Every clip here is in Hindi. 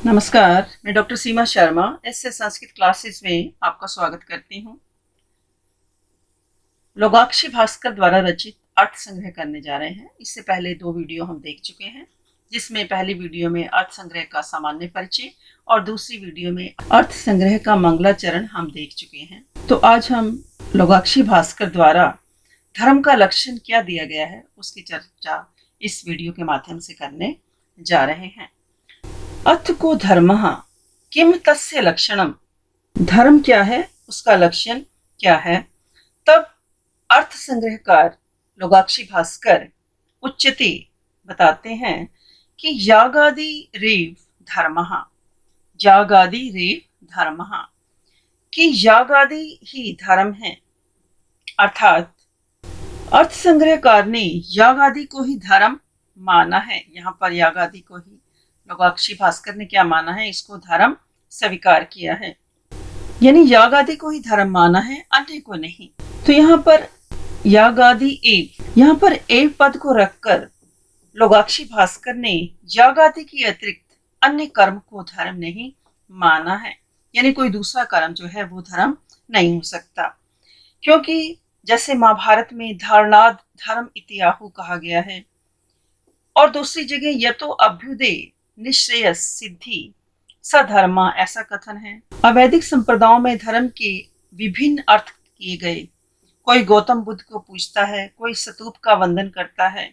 नमस्कार, मैं डॉक्टर सीमा शर्मा एसएस संस्कृत क्लासेस में आपका स्वागत करती हूँ। लोगाक्षी भास्कर द्वारा रचित अर्थ संग्रह करने जा रहे हैं। इससे पहले 2 वीडियो हम देख चुके हैं, जिसमें पहली वीडियो में अर्थ संग्रह का सामान्य परिचय और दूसरी वीडियो में अर्थ संग्रह का मंगलाचरण हम देख चुके हैं। तो आज हम लोगाक्षी भास्कर द्वारा धर्म का लक्षण क्या दिया गया है उसकी चर्चा इस वीडियो के माध्यम से करने जा रहे हैं। अथ को धर्मः किम तस्य लक्षणम, धर्म क्या है, उसका लक्षण क्या है। तब अर्थ संग्रहकार लोगाक्षी भास्कर उच्यते बताते हैं कि यागादि रेव धर्मः, यागादि रेव धर्मः, कि यागादि ही धर्म है। अर्थात अर्थ संग्रहकार ने यागादि को ही धर्म माना है। यहाँ पर यागादि को ही लोगाक्षी भास्कर ने क्या माना है, इसको धर्म स्वीकार किया है, यानी यागादि को ही धर्म माना है, अन्य को नहीं। तो यहाँ पर यागादि एव, यहाँ पर एव पद को रखकर लोगाक्षी भास्कर ने यागादि के अतिरिक्त अन्य कर्म को धर्म नहीं माना है, यानी कोई दूसरा कर्म जो है वो धर्म नहीं हो सकता। क्योंकि जैसे महाभारत में धारणाद धर्म इत्याहु कहा गया है, और दूसरी जगह यतो अभ्युदय निश्रेयस सिद्धि सधर्मा ऐसा कथन है। अवैदिक संप्रदायों में धर्म के विभिन्न अर्थ किए गए। कोई गौतम बुद्ध को पूजता है, कोई स्तूप का वंदन करता है,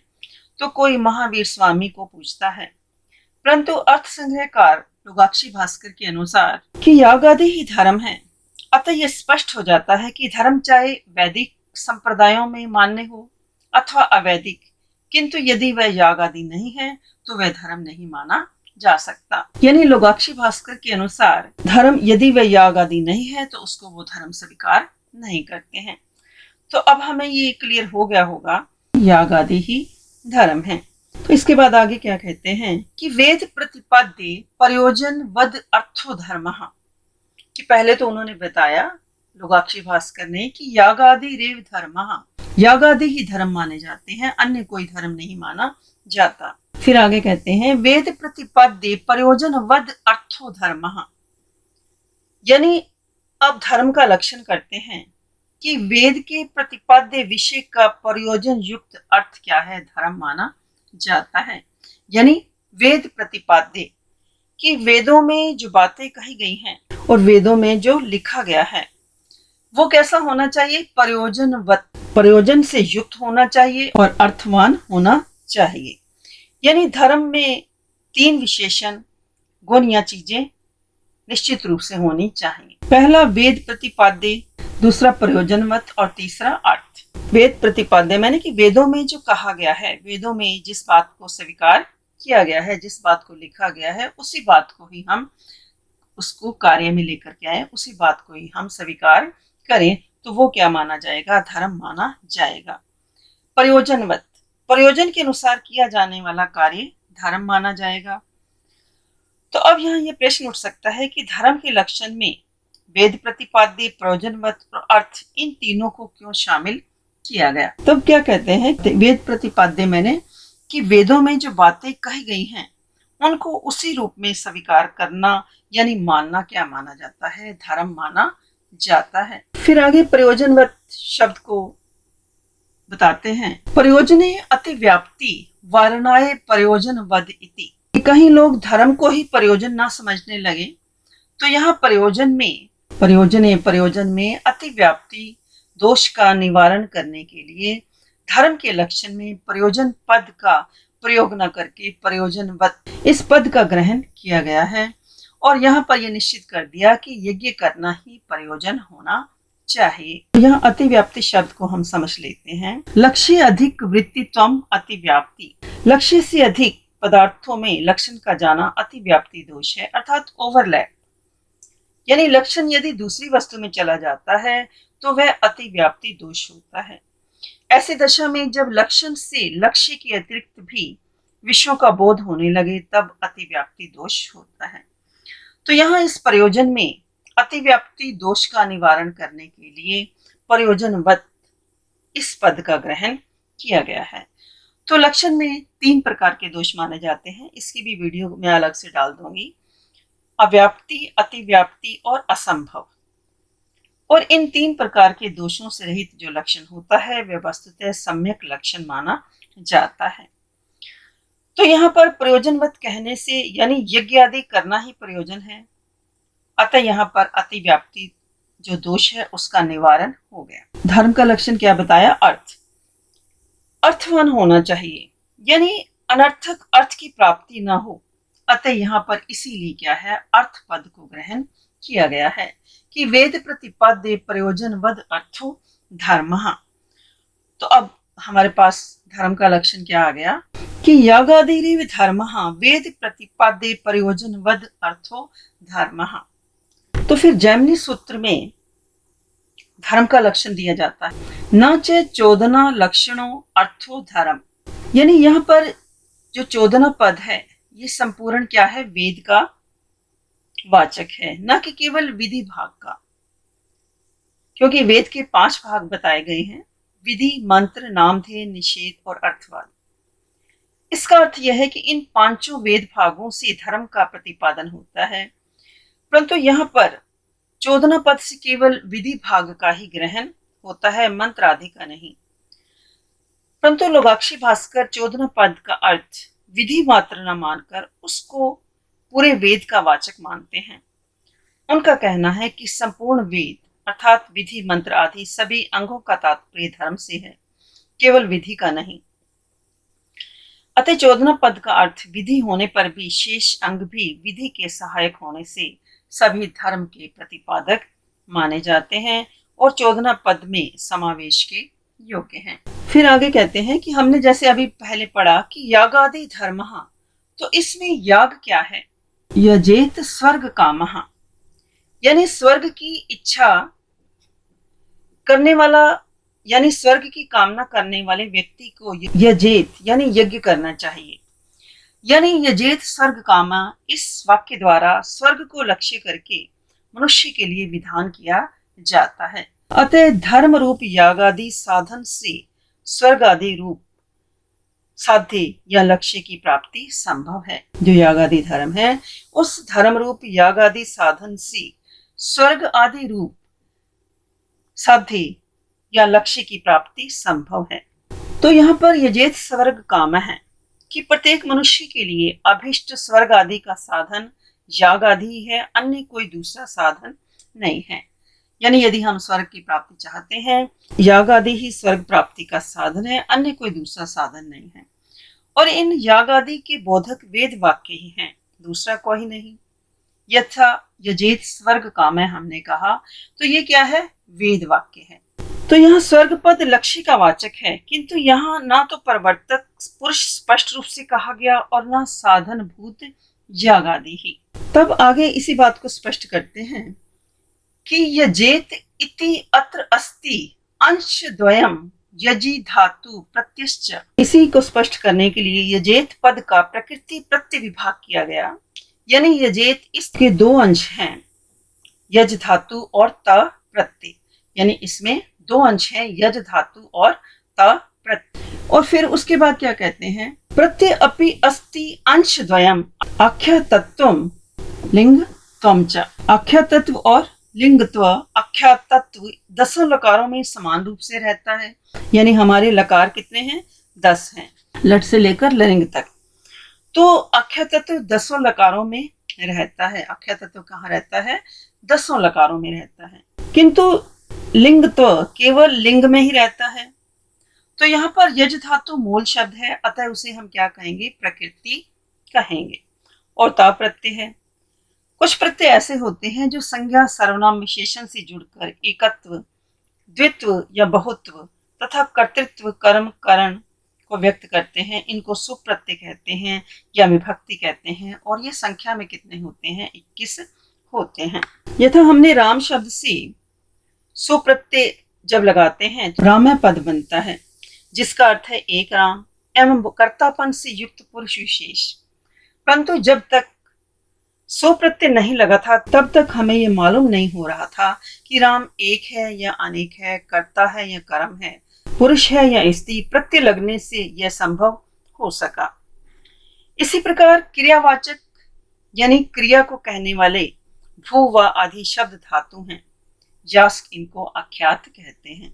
तो कोई महावीर स्वामी को पूजता है। परंतु अर्थ संग्रहकार लोगाक्षी भास्कर के अनुसार कि यागादि ही धर्म है, अतः यह स्पष्ट हो जाता है कि धर्म चाहे वैदिक संप्रदायों में मान्य हो अथवा अवैदिक, किंतु यदि वह यागादि नहीं है तो वह धर्म नहीं माना जा सकता। यानी लोगाक्षी भास्कर के अनुसार धर्म यदि वह यागादि नहीं है तो उसको वो धर्म स्वीकार नहीं करते हैं। तो अब हमें ये क्लियर हो गया होगा यागादि ही धर्म है। तो इसके बाद आगे क्या कहते हैं कि वेद प्रतिपाद्य प्रयोजन वद अर्थो धर्म, कि पहले तो उन्होंने बताया लोगाक्षी भास्कर ने कि यागादि रेव धर्म, यागादि ही धर्म माने जाते हैं, अन्य कोई धर्म नहीं माना जाता। फिर आगे कहते हैं वेद प्रतिपाद्य प्रयोजन वद अर्थो धर्म, यानी अब धर्म का लक्षण करते हैं कि वेद के प्रतिपाद्य विषय का प्रयोजन युक्त अर्थ क्या है, धर्म माना जाता है। यानी वेद प्रतिपाद्य कि वेदों में जो बातें कही गई हैं और वेदों में जो लिखा गया है वो कैसा होना चाहिए, प्रयोजनवत, प्रयोजन से युक्त होना चाहिए और अर्थवान होना चाहिए। यानी धर्म में 3 विशेषण गुण या चीजें निश्चित रूप से होनी चाहिए। पहला वेद प्रतिपाद्य, दूसरा प्रयोजनवत और तीसरा अर्थ। वेद प्रतिपाद्य माने कि वेदों में जो कहा गया है, वेदों में जिस बात को स्वीकार किया गया है, जिस बात को लिखा गया है, उसी बात को ही हम उसको कार्य में लेकर के आए, उसी बात को ही हम स्वीकार करें तो वो क्या माना जाएगा, धर्म माना जाएगा। प्रयोजनवत, प्रयोजन के अनुसार किया जाने वाला कार्य धर्म माना जाएगा। तो अब यहाँ ये प्रश्न उठ सकता है कि धर्म के लक्षण में वेद प्रतिपाद्य, प्रयोजनवत और अर्थ, इन तीनों को क्यों शामिल किया गया। तब क्या कहते हैं, वेद प्रतिपाद्य मैंने कि वेदों में जो बातें कही गई हैं उनको उसी रूप में स्वीकार करना, यानी मानना क्या माना जाता है, धर्म माना जाता है। फिर आगे प्रयोजनवत शब्द को बताते हैं, प्रयोजने अतिव्याप्ति वारणाए प्रयोजन वद इति। कहीं लोग धर्म को ही प्रयोजन ना समझने लगे, तो यहाँ प्रयोजन में अतिव्याप्ति दोष का निवारण करने के लिए धर्म के लक्षण में प्रयोजन पद का प्रयोग न करके प्रयोजनवत इस पद का ग्रहण किया गया है, और यहाँ पर यह निश्चित कर दिया कि यज्ञ करना ही प्रयोजन होना चाहिए। यहाँ अतिव्याप्ति शब्द को हम समझ लेते हैं। लक्ष्य अधिक वृत्तित्वम अतिव्याप्ति, लक्ष्य से अधिक पदार्थों में लक्षण का जाना अतिव्याप्ति दोष है, अर्थात ओवरलैप। यानी लक्षण यदि दूसरी वस्तु में चला जाता है तो वह अतिव्याप्ति दोष होता है। ऐसी दशा में जब लक्षण से लक्ष्य के अतिरिक्त भी विषयों का बोध होने लगे तब अतिव्याप्ति दोष होता है। तो यहाँ इस प्रयोजन में अतिव्याप्ति दोष का निवारण करने के लिए प्रयोजनवत इस पद का ग्रहण किया गया है। तो लक्षण में 3 प्रकार के दोष माने जाते हैं, इसकी भी वीडियो मैं अलग से डाल दूंगी। अव्याप्ति, अतिव्याप्ति और असंभव। और इन 3 प्रकार के दोषों से रहित जो लक्षण होता है वह वस्तुतः सम्यक लक्षण माना जाता है। तो यहाँ पर प्रयोजनवत कहने से यानी यज्ञ आदि करना ही प्रयोजन है, अतः यहाँ पर अतिव्याप्ति जो दोष है उसका निवारण हो गया। धर्म का लक्षण क्या बताया? अर्थवान होना चाहिए, यानी अनर्थक अर्थ की प्राप्ति न हो। अतः यहाँ पर इसीलिए क्या है, अर्थ पद को ग्रहण किया गया है कि वेद प्रतिपाद्य प्रयोजन वद अर्थो धर्मः। तो अब हमारे पास धर्म का लक्षण क्या आ गया कि यागादिरेव धर्मः वेद प्रतिपाद्य प्रयोजन वद अर्थो धर्मः। तो फिर जैमिनी सूत्र में धर्म का लक्षण दिया जाता है, न च चोदना लक्षणों अर्थो धर्म। यानी यहाँ पर जो चोदना पद है ये संपूर्ण क्या है, वेद का वाचक है, न कि केवल विधि भाग का, क्योंकि वेद के 5 भाग बताए गए हैं, विधि, मंत्र, नामधेय, निषेध और अर्थवाद। इसका अर्थ यह है कि इन 5 वेद भागों से धर्म का प्रतिपादन होता है, परंतु यहाँ पर चोदना पद से केवल विधि भाग का ही ग्रहण होता है, मंत्र आदि का नहीं। परंतु लोगाक्षी भास्कर चोदना पद का अर्थ विधि मात्र न मानकर उसको पूरे वेद का वाचक मानते हैं। उनका कहना है कि संपूर्ण वेद अर्थात विधि, मंत्र आदि सभी अंगों का तात्पर्य धर्म से है, केवल विधि का नहीं। अतः चोदना पद का अर्थ विधि होने पर भी शेष अंग भी विधि के सहायक होने से सभी धर्म के प्रतिपादक माने जाते हैं और चोदना पद में समावेश के योग्य हैं। फिर आगे कहते हैं कि हमने जैसे अभी पहले पढ़ा कि यागादि धर्मः, तो इसमें याग क्या है? यजेत स्वर्ग कामः, यानी स्वर्ग की इच्छा करने वाला, यानी स्वर्ग की कामना करने वाले व्यक्ति को यजेत यानी यज्ञ करना चाहिए। यानी यजेत स्वर्ग कामा, इस वाक्य द्वारा स्वर्ग को लक्ष्य करके मनुष्य के लिए विधान किया जाता है। अतः धर्म रूप यागादि साधन से स्वर्ग आदि रूप साध्य या लक्ष्य की प्राप्ति संभव है। जो यागादि धर्म है उस धर्म रूप यागादि साधन से स्वर्ग आदि रूप साध्य या लक्ष्य की प्राप्ति संभव है। तो यहाँ पर यजेत स्वर्ग काम है कि प्रत्येक मनुष्य के लिए अभिष्ट स्वर्ग आदि का साधन याग आदि है, अन्य कोई दूसरा साधन नहीं है। यानी यदि हम स्वर्ग की प्राप्ति चाहते हैं, याग आदि ही स्वर्ग प्राप्ति का साधन है, अन्य कोई दूसरा साधन नहीं है। और इन याग आदि के बोधक वेद वाक्य ही हैं, दूसरा कोई नहीं। यथा यजेत स्वर्ग काम है हमने कहा, तो ये क्या है? वेद वाक्य है। तो यहाँ स्वर्ग पद लक्ष्य का वाचक है, किंतु यहाँ ना तो प्रवर्तक पुरुष स्पष्ट रूप से कहा गया और ना साधन भूत याग आदि ही। तब आगे इसी बात को स्पष्ट करते हैं कि यजेत इति अत्र अस्ति अंश द्वयम यजी धातु प्रत्यश्च। इसी को स्पष्ट करने के लिए यजेत पद का प्रकृति प्रत्यय विभाग किया गया, यानी यजेत इसके 2 अंश हैं, यज धातु और त प्रत्यय, यानी इसमें 2 अंश हैं, यज धातु और त प्रत्यय। और फिर उसके बाद क्या कहते हैं? प्रत्यय अपि अस्ति अंश द्वयम आख्या तत्वम लिंग त्वम च। आख्या तत्व और लिंगत्व, आख्या तत्व 10 लकारों में समान रूप से रहता है, यानी हमारे लकार कितने हैं? 10 हैं, लट से लेकर लिंग तक। तो आख्या तत्व 10 लकारों में रहता है। आख्या तत्व कहाँ रहता है? 10 लकारों में रहता है, किंतु लिंगत्व केवल लिंग में ही रहता है। तो यहाँ पर यज धातु मूल शब्द है, अतः उसे हम क्या कहेंगे? प्रकृति कहेंगे। और ता प्रत्यय है। कुछ प्रत्यय ऐसे होते हैं जो संज्ञा सर्वनाम विशेषण से जुड़कर एकत्व, द्वित्व या बहुत्व तथा कर्तृत्व, कर्म, करण को व्यक्त करते हैं। इनको सुप्रत्यय कहते हैं या विभक्ति कहते हैं। और ये संख्या में कितने होते हैं? 21 होते हैं। यथा हमने राम शब्द से सुप्रत्यय जब लगाते हैं तो राम पद बनता है, जिसका अर्थ है एक राम एवं कर्तापन से युक्त पुरुष विशेष। परंतु जब तक सुप्रत्यय नहीं लगा था तब तक हमें ये मालूम नहीं हो रहा था कि राम एक है या अनेक है, कर्ता है या कर्म है, पुरुष है या स्त्री। प्रत्यय लगने से यह संभव हो सका। इसी प्रकार क्रियावाचक यानी क्रिया को कहने वाले भू व आदि शब्द धातु हैं। यास्क इनको आख्यात कहते हैं।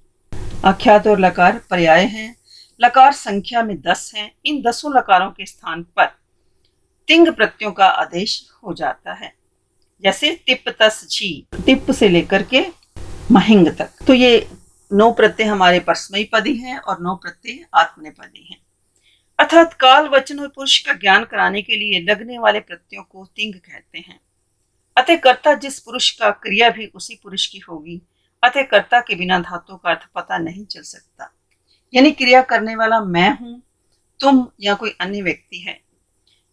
आख्यात और लकार पर्याय हैं। लकार संख्या में 10 हैं। इन 10 लकारों के स्थान पर तिंग प्रत्ययों का आदेश हो जाता है। जैसे तिप तस छी, तिप से लेकर के महिंग तक। तो ये 9 प्रत्यय हमारे परस्मैपदी हैं और 9 प्रत्यय आत्मनेपदी हैं। अर्थात काल, वचन और पुरुष का ज्ञान कराने के लिए लगने वाले प्रत्ययों को तिंग कहते हैं। अतः कर्ता जिस पुरुष का क्रिया भी उसी पुरुष की होगी। अतः कर्ता के बिना धातु का अर्थ पता नहीं चल सकता। यानी क्रिया करने वाला मैं हूं, तुम या कोई अन्य व्यक्ति है।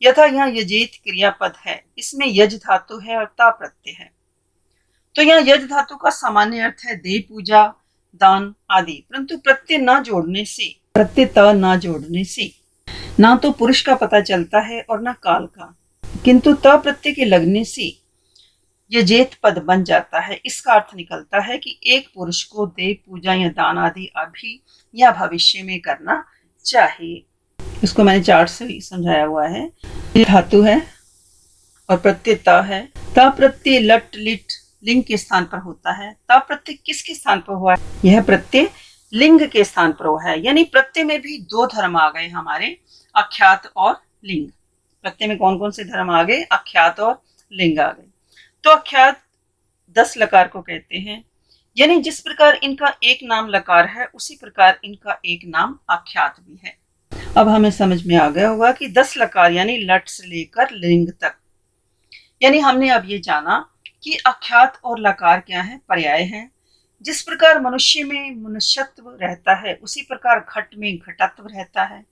यथा यहाँ यजेत क्रियापद है, इसमें यज धातु है और ता प्रत्यय है। तो यहाँ यज धातु का सामान्य अर्थ है दे, पूजा, दान आदि, परंतु प्रत्यय न जोड़ने से, प्रत्यय त न जोड़ने से ना तो पुरुष का पता चलता है और ना काल का, किंतु त प्रत्यय के लगने से यजेत पद बन जाता है। इसका अर्थ निकलता है कि एक पुरुष को दे, पूजा या दान आदि अभी या भविष्य में करना चाहिए। इसको मैंने चार्ट से ही समझाया हुआ है। ये धातु है और प्रत्यय त है। त प्रत्यय लट लिट लिंग के स्थान पर होता है। त प्रत्यय किसके स्थान पर हुआ है? यह प्रत्यय लिंग के स्थान पर हुआ है। यानी प्रत्यय में भी 2 धर्म आ गए हमारे, आख्यात और लिंग। प्रत्यय में कौन कौन से धर्म आ गए? आख्यात और लिंग आ गए। तो आख्यात 10 लकार को कहते हैं। यानी जिस प्रकार इनका एक नाम लकार है, उसी प्रकार इनका एक नाम आख्यात भी है। अब हमें समझ में आ गया होगा कि 10 लकार यानी लट से लेकर लिंग तक। यानी हमने अब ये जाना कि आख्यात और लकार क्या है? पर्याय है। जिस प्रकार मनुष्य में मनुष्यत्व रहता है, उसी प्रकार घट में घटत्व रहता है।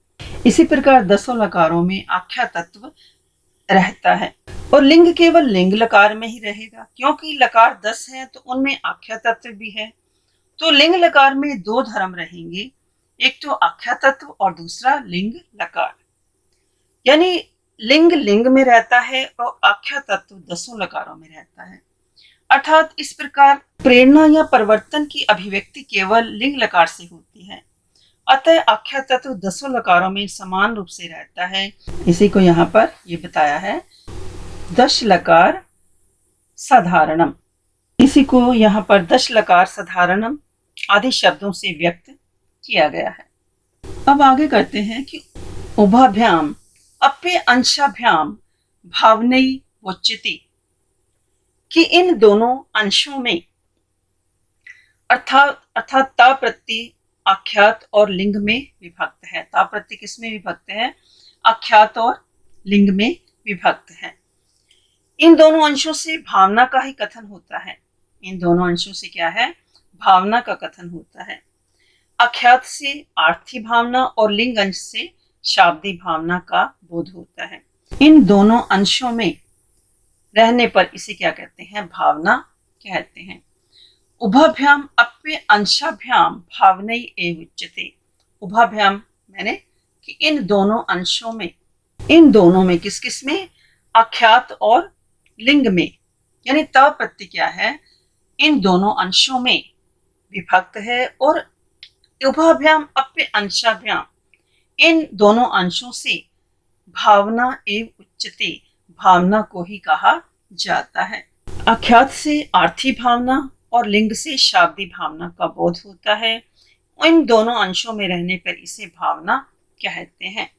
इसी प्रकार 10 लकारों में आख्या तत्व रहता है और लिंग केवल लिंग लकार में ही रहेगा, क्योंकि लकार 10 हैं तो उनमें आख्या तत्व भी है। तो लिंग लकार में 2 धर्म रहेंगे, एक तो आख्या तत्व और दूसरा लिंग लकार। यानी लिंग लिंग में रहता है और आख्या तत्व 10 लकारों में रहता है। अर्थात इस प्रकार प्रेरणा या परिवर्तन की अभिव्यक्ति केवल लिंग लकार से होती है। अतः आख्या तत्व 10 लकारों में समान रूप से रहता है। इसी को यहाँ पर ये बताया है 10 लकार साधारणम। इसी को यहाँ पर 10 लकार साधारणम आदि शब्दों से व्यक्त किया गया है। अब आगे करते हैं कि उभाभ्याम अप्य अंशाभ्याम भावनई वोच्यते, कि इन दोनों अंशों में अर्थात ता प्रत्यय आख्यात और लिंग में विभक्त है। ता प्रत्यय किस में विभक्त है? आख्यात और लिंग में विभक्त है। इन दोनों अंशों से भावना का ही कथन होता है। इन दोनों अंशों से क्या है? भावना का कथन होता है। आख्यात से आर्थी भावना और लिंग अंश से शाब्दी भावना का बोध होता है। इन दोनों अंशों में रहने पर इसे क्या कहते हैं? भावना कहते हैं। उभाभ्याम अप्य अंशाभ्याम भावनई एव उच्यते। उभाभ्याम मैंने कि इन दोनों अंशों में, इन दोनों में किस किस में? आख्यात और लिंग में। यानी ता प्रत्यय क्या है? इन दोनों अंशों में विभक्त है और उभाभ्याम अप्य अंशाभ्याम इन दोनों अंशों से भावना एव उच्यते, भावना को ही कहा जाता है। आख्यात से आर्थी भावना और लिंग से शाब्दी भावना का बोध होता है। इन दोनों अंशों में रहने पर इसे भावना कहते हैं।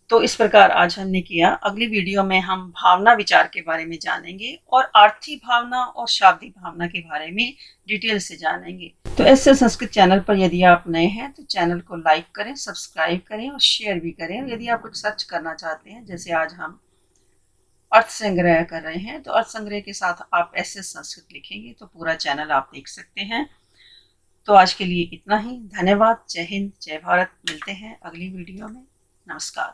तो इस प्रकार आज हमने किया। अगली वीडियो में हम भावना विचार के बारे में जानेंगे और आर्थी भावना और शाब्दी भावना के बारे में डिटेल से जानेंगे। तो ऐसे संस्कृत चैनल पर यदि आप नए हैं तो चैनल को लाइक करें, सब्सक्राइब करें और शेयर भी करें। यदि आप कुछ सर्च करना चाहते हैं, जैसे आज हम अर्थ संग्रह कर रहे हैं, तो अर्थ संग्रह के साथ आप ऐसे संस्कृत लिखेंगे तो पूरा चैनल आप देख सकते हैं। तो आज के लिए इतना ही। धन्यवाद। जय हिंद, जय भारत। मिलते हैं अगली वीडियो में। नमस्कार।